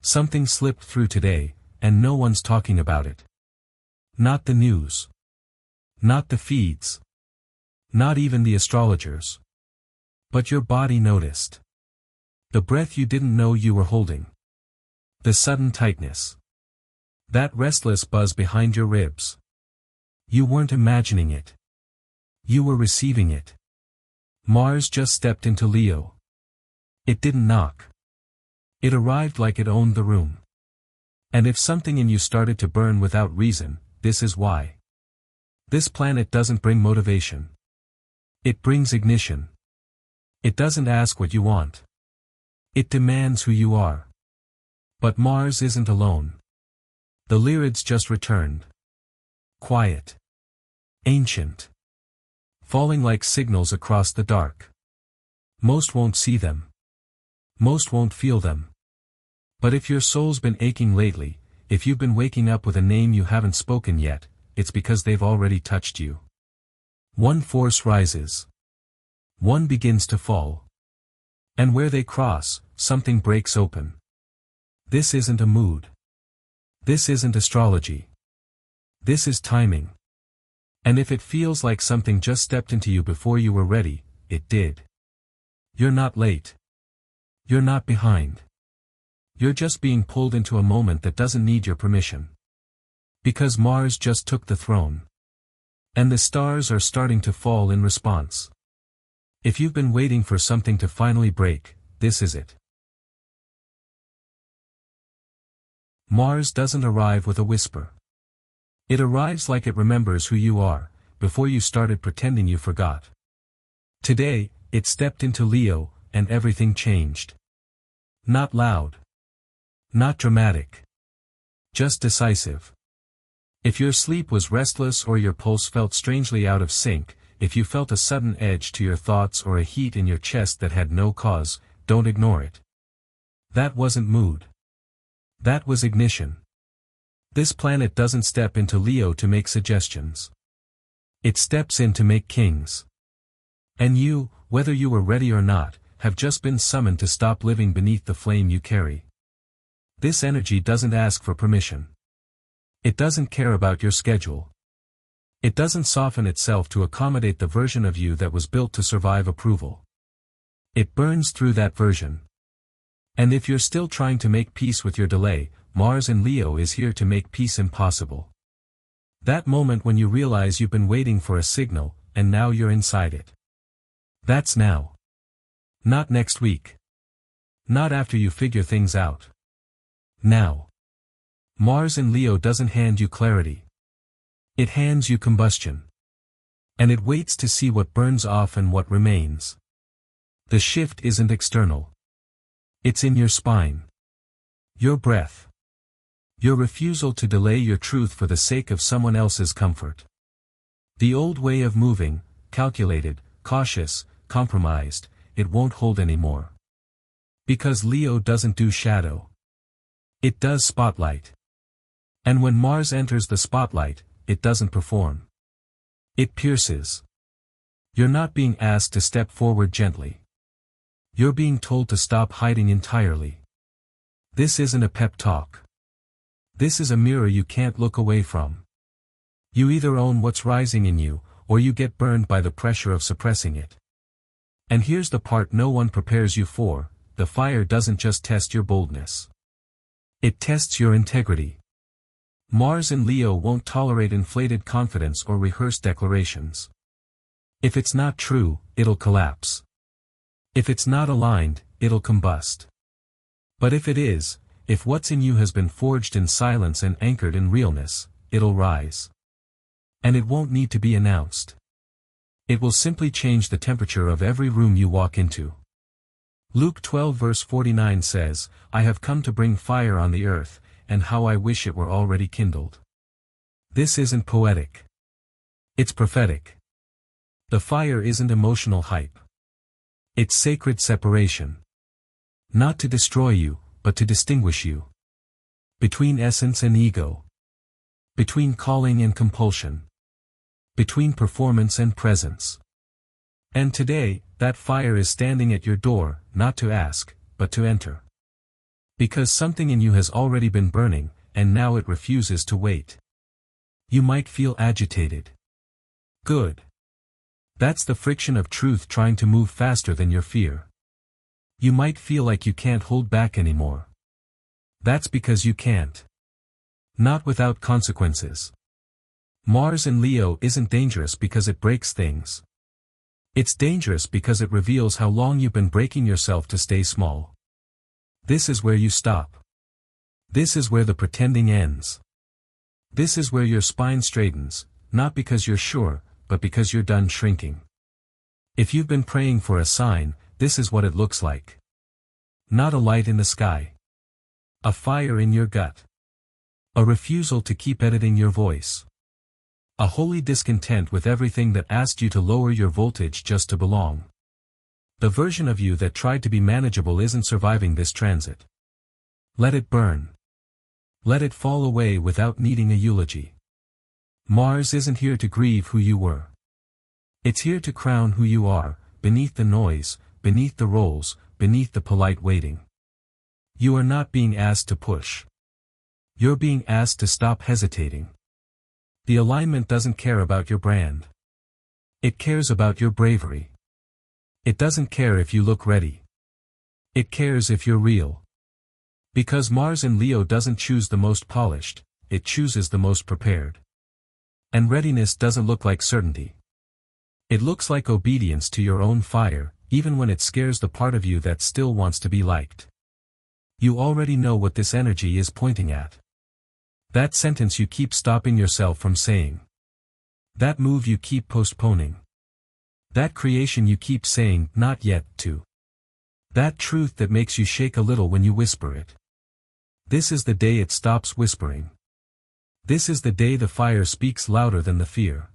Something slipped through today, and no one's talking about it. Not the news. Not the feeds. Not even the astrologers. But your body noticed. The breath you didn't know you were holding. The sudden tightness. That restless buzz behind your ribs. You weren't imagining it. You were receiving it. Mars just stepped into Leo. It didn't knock. It arrived like it owned the room. And if something in you started to burn without reason, this is why. This planet doesn't bring motivation. It brings ignition. It doesn't ask what you want. It demands who you are. But Mars isn't alone. The Lyrids just returned. Quiet. Ancient. Falling like signals across the dark. Most won't see them. Most won't feel them. But if your soul's been aching lately, if you've been waking up with a name you haven't spoken yet, it's because they've already touched you. One force rises. One begins to fall. And where they cross, something breaks open. This isn't a mood. This isn't astrology. This is timing. And if it feels like something just stepped into you before you were ready, it did. You're not late. You're not behind. You're just being pulled into a moment that doesn't need your permission. Because Mars just took the throne. And the stars are starting to fall in response. If you've been waiting for something to finally break, this is it. Mars doesn't arrive with a whisper. It arrives like it remembers who you are, before you started pretending you forgot. Today, it stepped into Leo, and everything changed. Not loud. Not dramatic. Just decisive. If your sleep was restless or your pulse felt strangely out of sync, if you felt a sudden edge to your thoughts or a heat in your chest that had no cause, don't ignore it. That wasn't mood. That was ignition. This planet doesn't step into Leo to make suggestions. It steps in to make kings. And you, whether you were ready or not, have just been summoned to stop living beneath the flame you carry. This energy doesn't ask for permission. It doesn't care about your schedule. It doesn't soften itself to accommodate the version of you that was built to survive approval. It burns through that version. And if you're still trying to make peace with your delay, Mars in Leo is here to make peace impossible. That moment when you realize you've been waiting for a signal, and now you're inside it. That's now. Not next week. Not after you figure things out. Now. Mars in Leo doesn't hand you clarity. It hands you combustion. And it waits to see what burns off and what remains. The shift isn't external. It's in your spine. Your breath. Your refusal to delay your truth for the sake of someone else's comfort. The old way of moving, calculated, cautious, compromised, it won't hold anymore. Because Leo doesn't do shadow. It does spotlight. And when Mars enters the spotlight, it doesn't perform. It pierces. You're not being asked to step forward gently. You're being told to stop hiding entirely. This isn't a pep talk. This is a mirror you can't look away from. You either own what's rising in you, or you get burned by the pressure of suppressing it. And here's the part no one prepares you for: the fire doesn't just test your boldness. It tests your integrity. Mars in Leo won't tolerate inflated confidence or rehearsed declarations. If it's not true, it'll collapse. If it's not aligned, it'll combust. But if it is, if what's in you has been forged in silence and anchored in realness, it'll rise. And it won't need to be announced. It will simply change the temperature of every room you walk into. Luke 12 verse 49 says, "I have come to bring fire on the earth, and how I wish it were already kindled." This isn't poetic. It's prophetic. The fire isn't emotional hype. It's sacred separation. Not to destroy you, but to distinguish you. Between essence and ego. Between calling and compulsion. Between performance and presence. And today, that fire is standing at your door, not to ask, but to enter. Because something in you has already been burning, and now it refuses to wait. You might feel agitated. Good. That's the friction of truth trying to move faster than your fear. You might feel like you can't hold back anymore. That's because you can't. Not without consequences. Mars in Leo isn't dangerous because it breaks things. It's dangerous because it reveals how long you've been breaking yourself to stay small. This is where you stop. This is where the pretending ends. This is where your spine straightens, not because you're sure, but because you're done shrinking. If you've been praying for a sign, this is what it looks like. Not a light in the sky. A fire in your gut. A refusal to keep editing your voice. A holy discontent with everything that asked you to lower your voltage just to belong. The version of you that tried to be manageable isn't surviving this transit. Let it burn. Let it fall away without needing a eulogy. Mars isn't here to grieve who you were. It's here to crown who you are, beneath the noise, beneath the roles, beneath the polite waiting. You are not being asked to push. You're being asked to stop hesitating. The alignment doesn't care about your brand. It cares about your bravery. It doesn't care if you look ready. It cares if you're real. Because Mars in Leo doesn't choose the most polished, it chooses the most prepared. And readiness doesn't look like certainty. It looks like obedience to your own fire, even when it scares the part of you that still wants to be liked. You already know what this energy is pointing at. That sentence you keep stopping yourself from saying. That move you keep postponing. That creation you keep saying, not yet, to. That truth that makes you shake a little when you whisper it. This is the day it stops whispering. This is the day the fire speaks louder than the fear.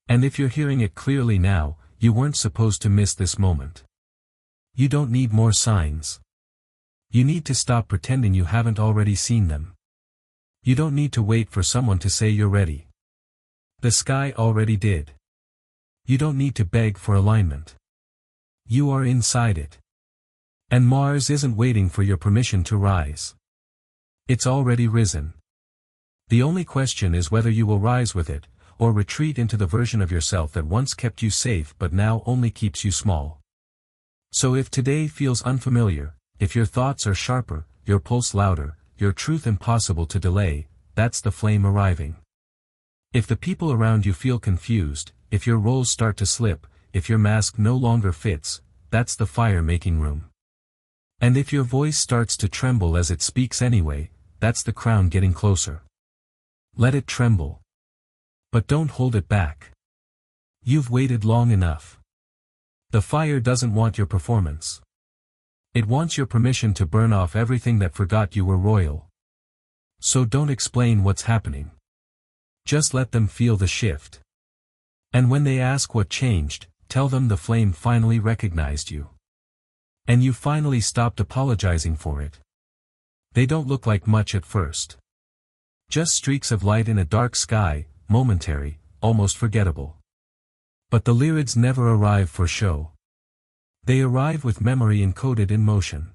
And if you're hearing it clearly now, you weren't supposed to miss this moment. You don't need more signs. You need to stop pretending you haven't already seen them. You don't need to wait for someone to say you're ready. The sky already did. You don't need to beg for alignment. You are inside it. And Mars isn't waiting for your permission to rise. It's already risen. The only question is whether you will rise with it, or retreat into the version of yourself that once kept you safe but now only keeps you small. So if today feels unfamiliar, if your thoughts are sharper, your pulse louder, your truth impossible to delay, that's the flame arriving. If the people around you feel confused, if your roles start to slip, if your mask no longer fits, that's the fire making room. And if your voice starts to tremble as it speaks anyway, that's the crown getting closer. Let it tremble. But don't hold it back. You've waited long enough. The fire doesn't want your performance. It wants your permission to burn off everything that forgot you were royal. So don't explain what's happening. Just let them feel the shift. And when they ask what changed, tell them the flame finally recognized you. And you finally stopped apologizing for it. They don't look like much at first. Just streaks of light in a dark sky, momentary, almost forgettable. But the Lyrids never arrive for show. They arrive with memory encoded in motion.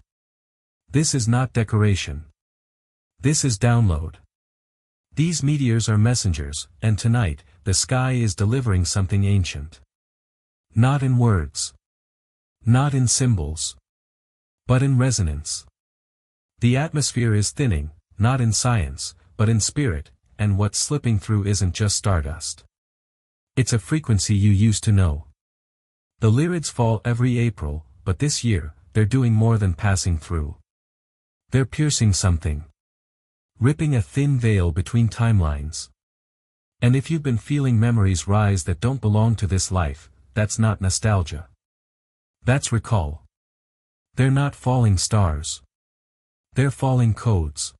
This is not decoration. This is download. These meteors are messengers, and tonight, the sky is delivering something ancient. Not in words. Not in symbols. But in resonance. The atmosphere is thinning, not in science, but in spirit, and what's slipping through isn't just stardust. It's a frequency you used to know. The Lyrids fall every April, but this year, they're doing more than passing through. They're piercing something. Ripping a thin veil between timelines. And if you've been feeling memories rise that don't belong to this life, that's not nostalgia. That's recall. They're not falling stars. They're falling codes.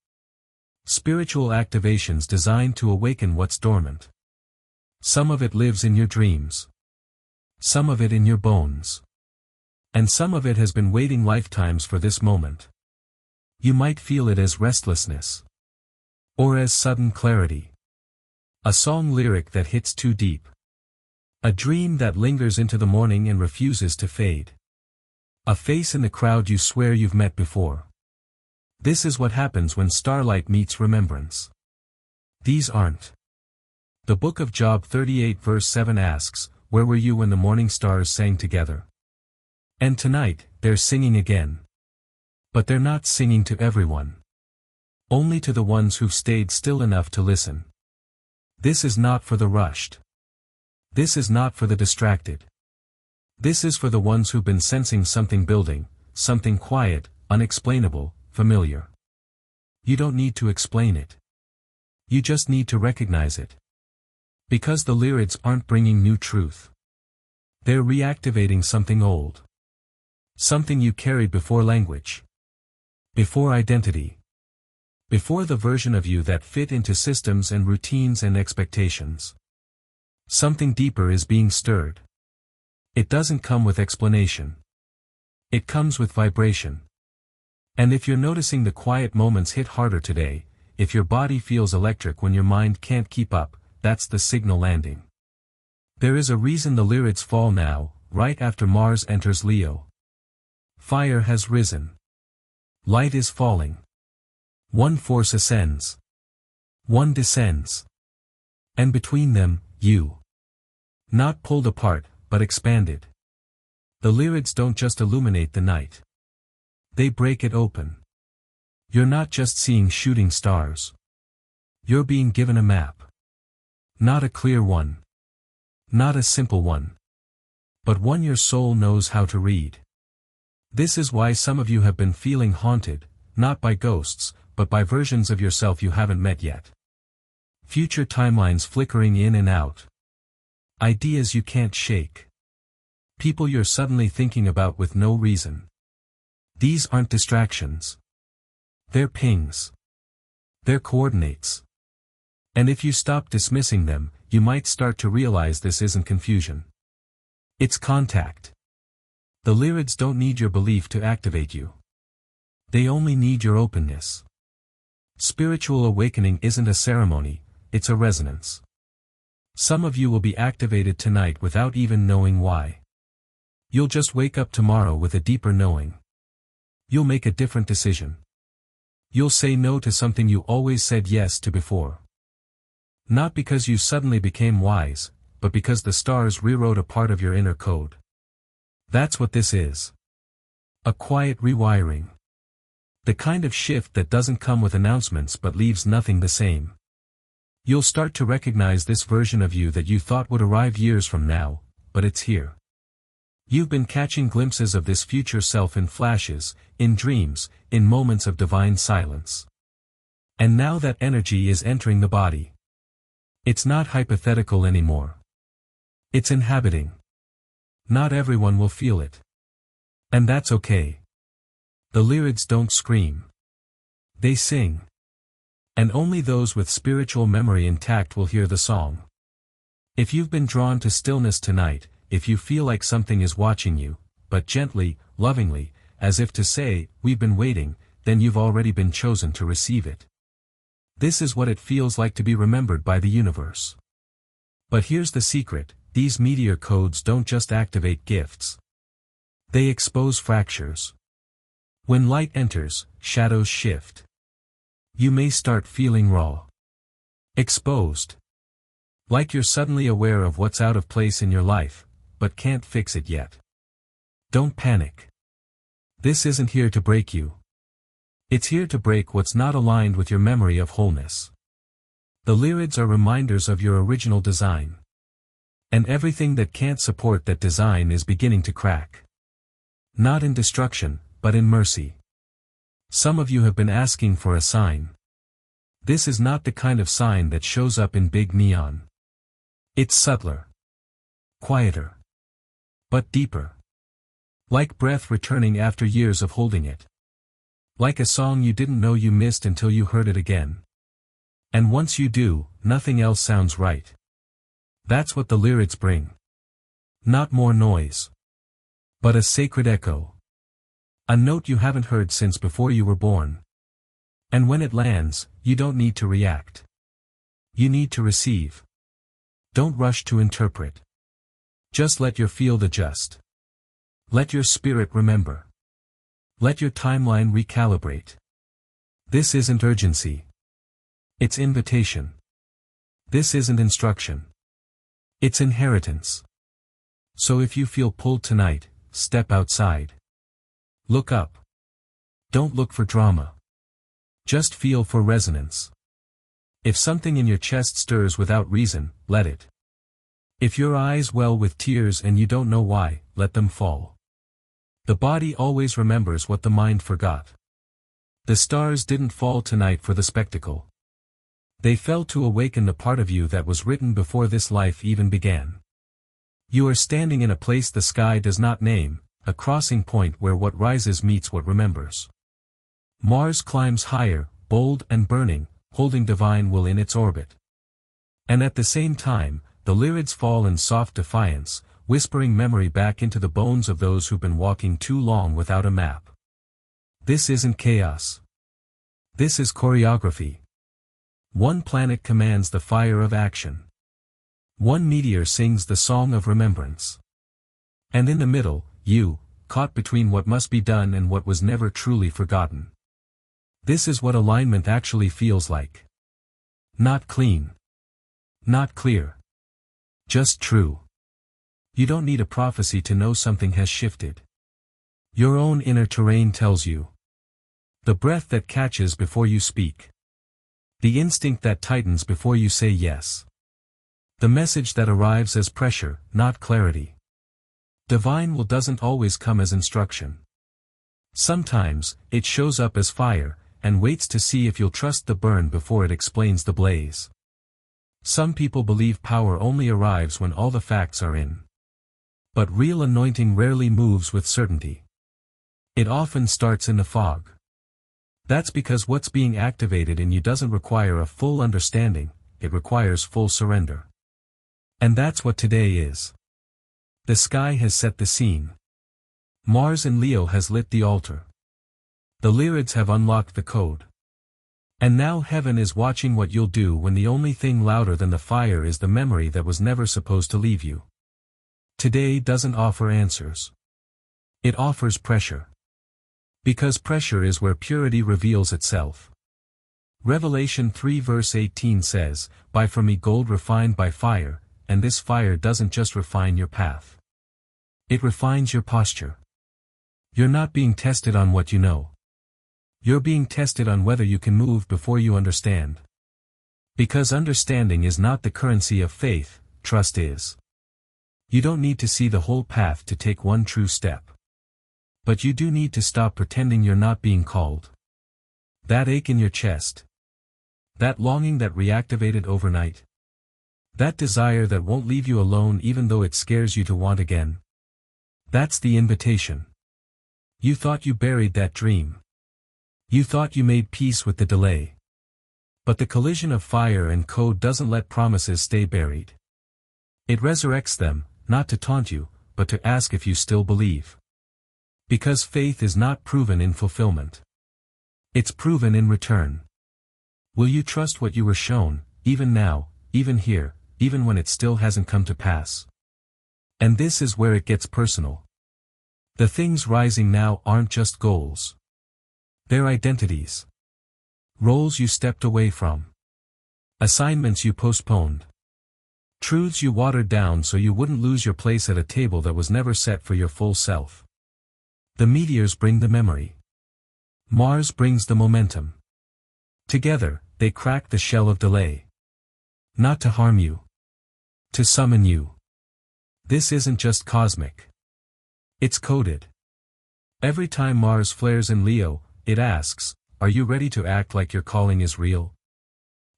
Spiritual activations designed to awaken what's dormant. Some of it lives in your dreams. Some of it in your bones. And some of it has been waiting lifetimes for this moment. You might feel it as restlessness. Or as sudden clarity. A song lyric that hits too deep. A dream that lingers into the morning and refuses to fade. A face in the crowd you swear you've met before. This is what happens when starlight meets remembrance. These aren't. The book of Job 38 verse 7 asks, "Where were you when the morning stars sang together?" And tonight, they're singing again. But they're not singing to everyone. Only to the ones who've stayed still enough to listen. This is not for the rushed. This is not for the distracted. This is for the ones who've been sensing something building, something quiet, unexplainable, familiar. You don't need to explain it. You just need to recognize it. Because the Lyrids aren't bringing new truth. They're reactivating something old. Something you carried before language. Before identity. Before the version of you that fit into systems and routines and expectations. Something deeper is being stirred. It doesn't come with explanation. It comes with vibration. And if you're noticing the quiet moments hit harder today, if your body feels electric when your mind can't keep up, that's the signal landing. There is a reason the Lyrids fall now, right after Mars enters Leo. Fire has risen. Light is falling. One force ascends. One descends. And between them, you. Not pulled apart, but expanded. The Lyrids don't just illuminate the night. They break it open. You're not just seeing shooting stars. You're being given a map. Not a clear one. Not a simple one. But one your soul knows how to read. This is why some of you have been feeling haunted, not by ghosts, but by versions of yourself you haven't met yet. Future timelines flickering in and out. Ideas you can't shake. People you're suddenly thinking about with no reason. These aren't distractions. They're pings. They're coordinates. And if you stop dismissing them, you might start to realize this isn't confusion. It's contact. The Lyrids don't need your belief to activate you. They only need your openness. Spiritual awakening isn't a ceremony, it's a resonance. Some of you will be activated tonight without even knowing why. You'll just wake up tomorrow with a deeper knowing. You'll make a different decision. You'll say no to something you always said yes to before. Not because you suddenly became wise, but because the stars rewrote a part of your inner code. That's what this is. A quiet rewiring. The kind of shift that doesn't come with announcements but leaves nothing the same. You'll start to recognize this version of you that you thought would arrive years from now, but it's here. You've been catching glimpses of this future self in flashes, in dreams, in moments of divine silence. And now that energy is entering the body. It's not hypothetical anymore. It's inhabiting. Not everyone will feel it. And that's okay. The Lyrids don't scream. They sing. And only those with spiritual memory intact will hear the song. If you've been drawn to stillness tonight, if you feel like something is watching you, but gently, lovingly, as if to say, "We've been waiting," then you've already been chosen to receive it. This is what it feels like to be remembered by the universe. But here's the secret, these meteor codes don't just activate gifts. They expose fractures. When light enters, shadows shift. You may start feeling raw. Exposed. Like you're suddenly aware of what's out of place in your life, but can't fix it yet. Don't panic. This isn't here to break you. It's here to break what's not aligned with your memory of wholeness. The Lyrids are reminders of your original design. And everything that can't support that design is beginning to crack. Not in destruction, but in mercy. Some of you have been asking for a sign. This is not the kind of sign that shows up in big neon. It's subtler. Quieter. But deeper. Like breath returning after years of holding it. Like a song you didn't know you missed until you heard it again. And once you do, nothing else sounds right. That's what the Lyrids bring. Not more noise. But a sacred echo. A note you haven't heard since before you were born. And when it lands, you don't need to react. You need to receive. Don't rush to interpret. Just let your field adjust. Let your spirit remember. Let your timeline recalibrate. This isn't urgency. It's invitation. This isn't instruction. It's inheritance. So if you feel pulled tonight, step outside. Look up. Don't look for drama. Just feel for resonance. If something in your chest stirs without reason, let it. If your eyes well with tears and you don't know why, let them fall. The body always remembers what the mind forgot. The stars didn't fall tonight for the spectacle. They fell to awaken the part of you that was written before this life even began. You are standing in a place the sky does not name, a crossing point where what rises meets what remembers. Mars climbs higher, bold and burning, holding divine will in its orbit. And at the same time, the Lyrids fall in soft defiance, whispering memory back into the bones of those who've been walking too long without a map. This isn't chaos. This is choreography. One planet commands the fire of action. One meteor sings the song of remembrance. And in the middle, you, caught between what must be done and what was never truly forgotten. This is what alignment actually feels like. Not clean. Not clear. Just true. You don't need a prophecy to know something has shifted. Your own inner terrain tells you. The breath that catches before you speak. The instinct that tightens before you say yes. The message that arrives as pressure, not clarity. Divine will doesn't always come as instruction. Sometimes, it shows up as fire, and waits to see if you'll trust the burn before it explains the blaze. Some people believe power only arrives when all the facts are in. But real anointing rarely moves with certainty. It often starts in the fog. That's because what's being activated in you doesn't require a full understanding, it requires full surrender. And that's what today is. The sky has set the scene. Mars in Leo has lit the altar. The Lyrids have unlocked the code. And now heaven is watching what you'll do when the only thing louder than the fire is the memory that was never supposed to leave you. Today doesn't offer answers. It offers pressure. Because pressure is where purity reveals itself. Revelation 3 verse 18 says, "Buy from me gold refined by fire," and this fire doesn't just refine your path. It refines your posture. You're not being tested on what you know. You're being tested on whether you can move before you understand. Because understanding is not the currency of faith, trust is. You don't need to see the whole path to take one true step. But you do need to stop pretending you're not being called. That ache in your chest. That longing that reactivated overnight. That desire that won't leave you alone even though it scares you to want again. That's the invitation. You thought you buried that dream. You thought you made peace with the delay. But the collision of fire and code doesn't let promises stay buried. It resurrects them, not to taunt you, but to ask if you still believe. Because faith is not proven in fulfillment. It's proven in return. Will you trust what you were shown, even now, even here, even when it still hasn't come to pass? And this is where it gets personal. The things rising now aren't just goals. They're identities. Roles you stepped away from. Assignments you postponed. Truths you watered down so you wouldn't lose your place at a table that was never set for your full self. The meteors bring the memory. Mars brings the momentum. Together, they crack the shell of delay. Not to harm you. To summon you. This isn't just cosmic. It's coded. Every time Mars flares in Leo, it asks, are you ready to act like your calling is real?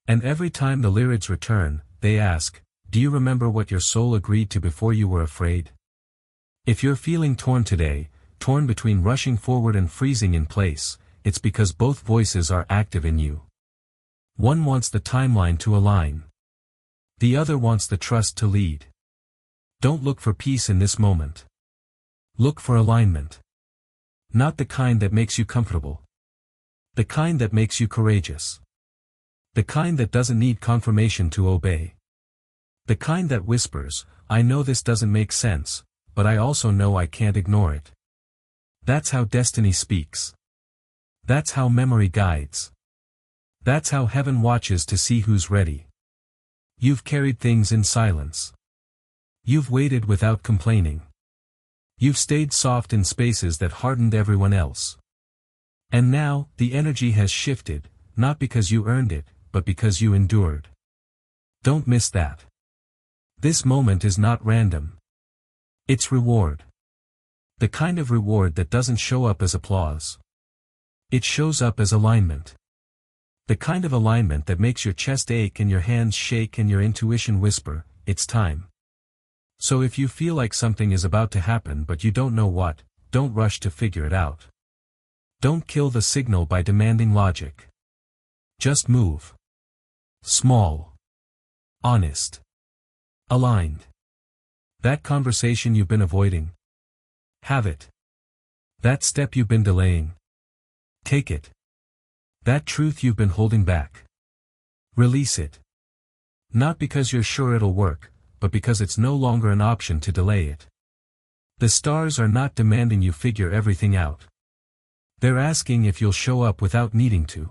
And every time the Lyrids return, they ask, do you remember what your soul agreed to before you were afraid? If you're feeling torn today, torn between rushing forward and freezing in place, it's because both voices are active in you. One wants the timeline to align. The other wants the trust to lead. Don't look for peace in this moment. Look for alignment. Not the kind that makes you comfortable. The kind that makes you courageous. The kind that doesn't need confirmation to obey. The kind that whispers, I know this doesn't make sense, but I also know I can't ignore it. That's how destiny speaks. That's how memory guides. That's how heaven watches to see who's ready. You've carried things in silence. You've waited without complaining. You've stayed soft in spaces that hardened everyone else. And now, the energy has shifted, not because you earned it, but because you endured. Don't miss that. This moment is not random. It's reward. The kind of reward that doesn't show up as applause. It shows up as alignment. The kind of alignment that makes your chest ache and your hands shake and your intuition whisper, it's time. So if you feel like something is about to happen but you don't know what, don't rush to figure it out. Don't kill the signal by demanding logic. Just move. Small. Honest. Aligned. That conversation you've been avoiding. Have it. That step you've been delaying. Take it. That truth you've been holding back. Release it. Not because you're sure it'll work, but because it's no longer an option to delay it. The stars are not demanding you figure everything out. They're asking if you'll show up without needing to.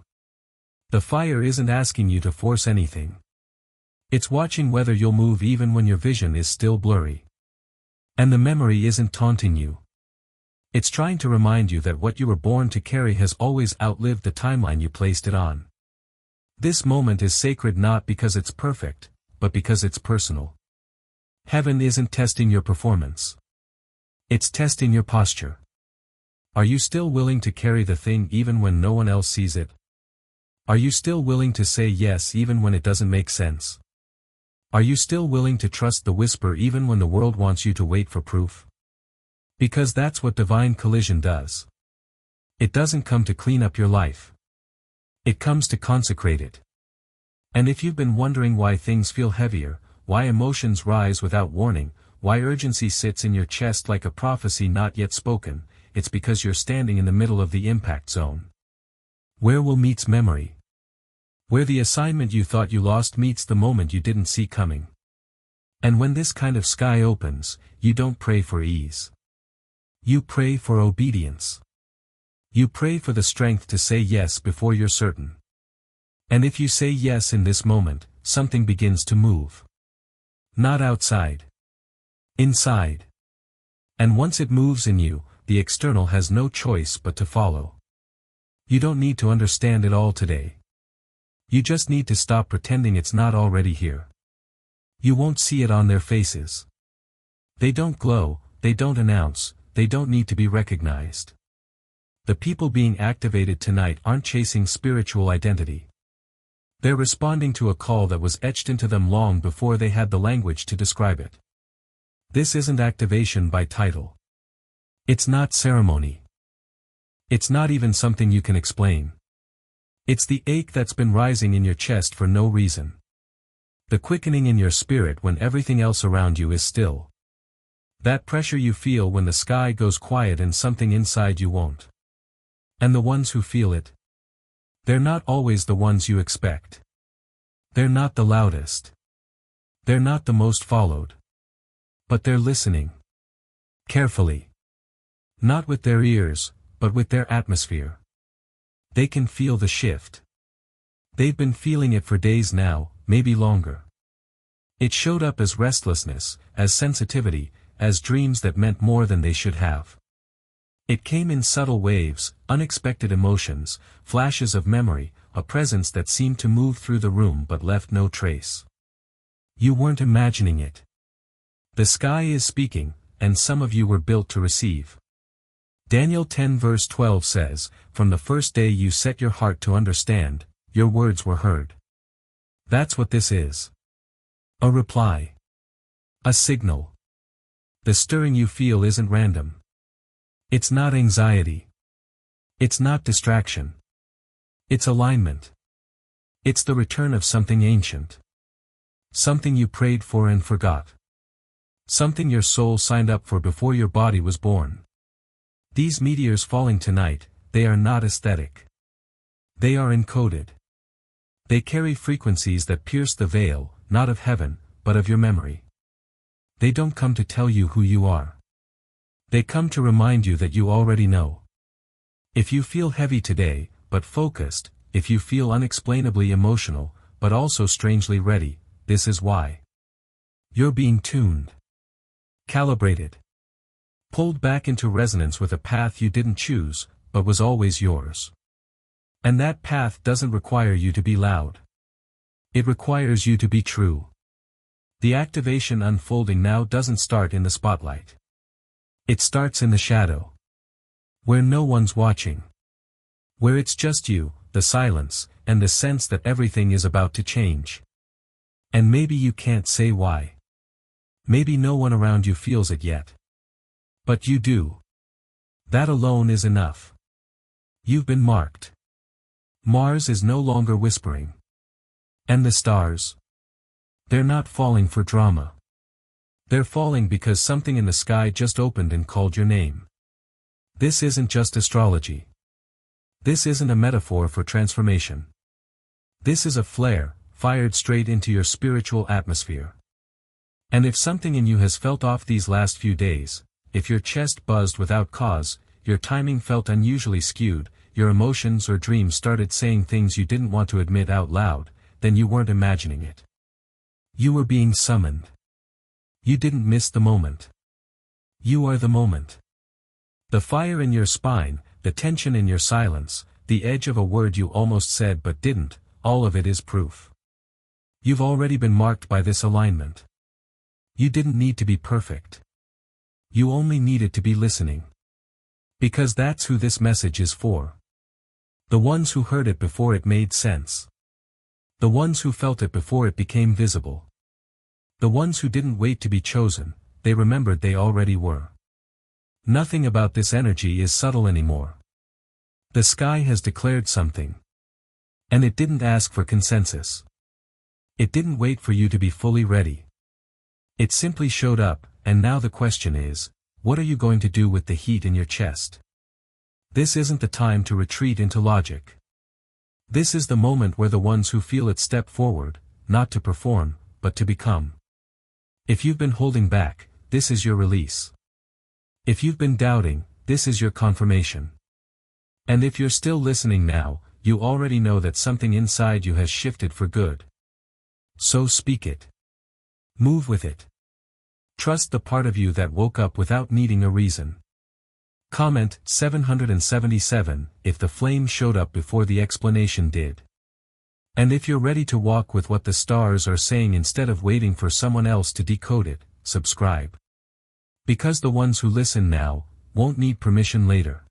The fire isn't asking you to force anything. It's watching whether you'll move even when your vision is still blurry. And the memory isn't taunting you. It's trying to remind you that what you were born to carry has always outlived the timeline you placed it on. This moment is sacred not because it's perfect, but because it's personal. Heaven isn't testing your performance. It's testing your posture. Are you still willing to carry the thing even when no one else sees it? Are you still willing to say yes even when it doesn't make sense? Are you still willing to trust the whisper even when the world wants you to wait for proof? Because that's what divine collision does. It doesn't come to clean up your life. It comes to consecrate it. And if you've been wondering why things feel heavier, why emotions rise without warning, why urgency sits in your chest like a prophecy not yet spoken, it's because you're standing in the middle of the impact zone. Where will meets memory. Where the assignment you thought you lost meets the moment you didn't see coming. And when this kind of sky opens, you don't pray for ease. You pray for obedience. You pray for the strength to say yes before you're certain. And if you say yes in this moment, something begins to move. Not outside. Inside. And once it moves in you, the external has no choice but to follow. You don't need to understand it all today. You just need to stop pretending it's not already here. You won't see it on their faces. They don't glow, they don't announce, they don't need to be recognized. The people being activated tonight aren't chasing spiritual identity. They're responding to a call that was etched into them long before they had the language to describe it. This isn't activation by title. It's not ceremony. It's not even something you can explain. It's the ache that's been rising in your chest for no reason. The quickening in your spirit when everything else around you is still. That pressure you feel when the sky goes quiet and something inside you won't. And the ones who feel it, they're not always the ones you expect. They're not the loudest. They're not the most followed. But they're listening. Carefully. Not with their ears, but with their atmosphere. They can feel the shift. They've been feeling it for days now, maybe longer. It showed up as restlessness, as sensitivity, as dreams that meant more than they should have. It came in subtle waves, unexpected emotions, flashes of memory, a presence that seemed to move through the room but left no trace. You weren't imagining it. The sky is speaking, and some of you were built to receive. Daniel 10 verse 12 says, "From the first day you set your heart to understand, your words were heard." That's what this is. A reply. A signal. The stirring you feel isn't random. It's not anxiety. It's not distraction. It's alignment. It's the return of something ancient. Something you prayed for and forgot. Something your soul signed up for before your body was born. These meteors falling tonight, they are not aesthetic. They are encoded. They carry frequencies that pierce the veil, not of heaven, but of your memory. They don't come to tell you who you are. They come to remind you that you already know. If you feel heavy today, but focused, if you feel unexplainably emotional, but also strangely ready, this is why. You're being tuned. Calibrated. Pulled back into resonance with a path you didn't choose, but was always yours. And that path doesn't require you to be loud. It requires you to be true. The activation unfolding now doesn't start in the spotlight. It starts in the shadow. Where no one's watching. Where it's just you, the silence, and the sense that everything is about to change. And maybe you can't say why. Maybe no one around you feels it yet. But you do. That alone is enough. You've been marked. Mars is no longer whispering. And the stars? They're not falling for drama. They're falling because something in the sky just opened and called your name. This isn't just astrology. This isn't a metaphor for transformation. This is a flare, fired straight into your spiritual atmosphere. And if something in you has felt off these last few days, if your chest buzzed without cause, your timing felt unusually skewed, your emotions or dreams started saying things you didn't want to admit out loud, then you weren't imagining it. You were being summoned. You didn't miss the moment. You are the moment. The fire in your spine, the tension in your silence, the edge of a word you almost said but didn't, all of it is proof. You've already been marked by this alignment. You didn't need to be perfect. You only needed to be listening. Because that's who this message is for. The ones who heard it before it made sense. The ones who felt it before it became visible. The ones who didn't wait to be chosen, they remembered they already were. Nothing about this energy is subtle anymore. The sky has declared something. And it didn't ask for consensus. It didn't wait for you to be fully ready. It simply showed up, and now the question is, what are you going to do with the heat in your chest? This isn't the time to retreat into logic. This is the moment where the ones who feel it step forward, not to perform, but to become. If you've been holding back, this is your release. If you've been doubting, this is your confirmation. And if you're still listening now, you already know that something inside you has shifted for good. So speak it. Move with it. Trust the part of you that woke up without needing a reason. Comment 777 if the flame showed up before the explanation did. And if you're ready to walk with what the stars are saying instead of waiting for someone else to decode it, subscribe. Because the ones who listen now won't need permission later.